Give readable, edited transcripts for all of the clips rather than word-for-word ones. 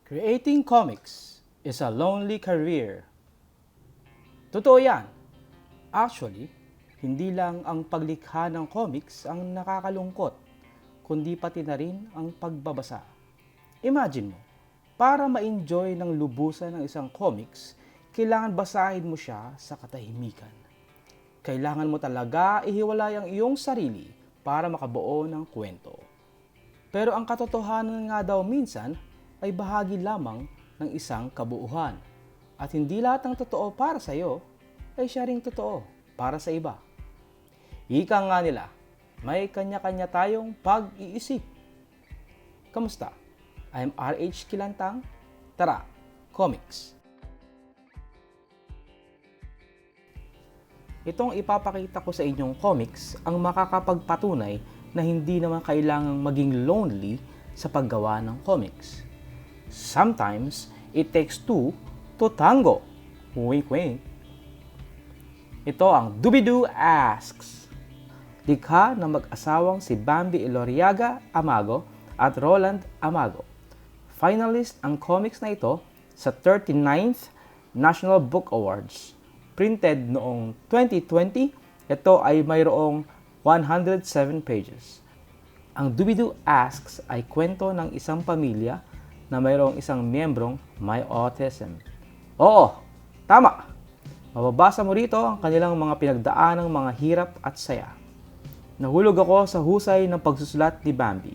Creating comics is a lonely career. Totoo yan. Actually, hindi lang ang paglikha ng comics ang nakakalungkot, kundi pati na rin ang pagbabasa. Imagine mo, para ma-enjoy ng lubusan ng isang comics, kailangan basahin mo siya sa katahimikan. Kailangan mo talaga ihiwalay ang iyong sarili para makabuo ng kwento. Pero ang katotohanan nga daw minsan ay bahagi lamang ng isang kabuuan. At hindi lahat ng totoo para sa iyo ay siya ring totoo para sa iba. Ika nga nila, may kanya-kanya tayong pag-iisip. Kamusta? I'm RH Kilantang. Tara, comics! Itong ipapakita ko sa inyong comics ang makakapagpatunay na hindi naman kailangang maging lonely sa paggawa ng comics. Sometimes, it takes two to tango. Wink wink. Ito ang Doobie-Doo Asks. Likha ng mag-asawang si Bambi Elorriaga Amago at Roland Amago. Finalist ang comics na ito sa 39th National Book Awards. Printed noong 2020, ito ay mayroong 107 pages. Ang Doobie-Doo Asks ay kwento ng isang pamilya na mayroong isang miyembrong may autism. Oo, tama! Mababasa mo rito ang kanilang mga pinagdaanang mga hirap at saya. Nahulog ako sa husay ng pagsusulat ni Bambi.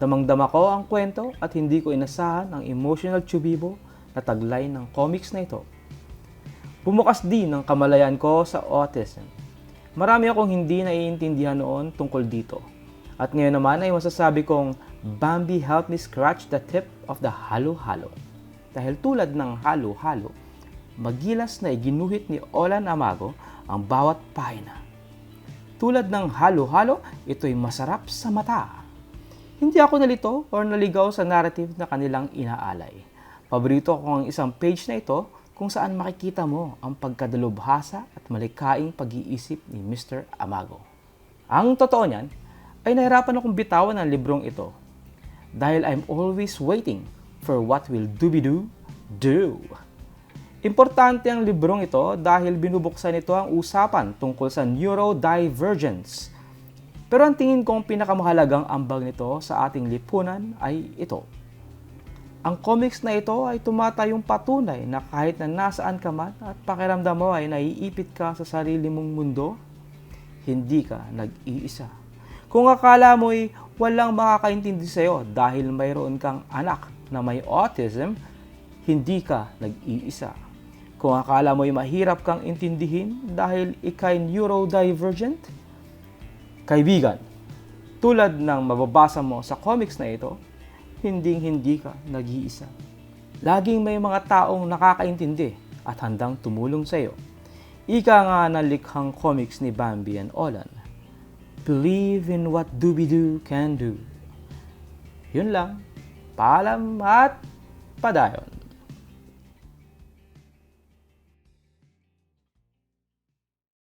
Damang-dama ko ang kwento at hindi ko inasahan ang emotional tsubibo na taglay ng comics na ito. Bumukas din ang kamalayan ko sa autism. Marami akong hindi naiintindihan noon tungkol dito. At ngayon naman ay masasabi kong Bambi helped me scratch the tip of the halo-halo. Dahil tulad ng halo-halo, magilas na iginuhit ni Olan Amago ang bawat pahina. Tulad ng halo-halo, ito'y masarap sa mata. Hindi ako nalito o naligaw sa narrative na kanilang inaalay. Paborito ko ang isang page na ito kung saan makikita mo ang pagkadalubhasa at malikaing pag-iisip ni Mr. Amago. Ang totoo niyan, ay nahirapan akong bitawan ang librong ito dahil I'm always waiting for what will Doobie-Doo do. Importante ang librong ito dahil binubuksan ito ang usapan tungkol sa neurodivergence. Pero ang tingin kong pinakamahalagang ambag nito sa ating lipunan ay ito. Ang comics na ito ay tumatayong patunay na kahit na nasaan ka man at pakiramdam mo ay naiipit ka sa sarili mong mundo, hindi ka nag-iisa. Kung akala mo'y walang makakaintindi sa'yo dahil mayroon kang anak na may autism, hindi ka nag-iisa. Kung akala mo'y mahirap kang intindihin dahil ika'y neurodivergent, kaibigan, tulad ng mababasa mo sa comics na ito, hindi ka nag-iisa. Laging may mga taong nakakaintindi at handang tumulong sa'yo. Ika nga ng likhang comics ni Bambi and Olan. Believe in what Doobie-Doo can do. Yun lang. Paalam at padayon.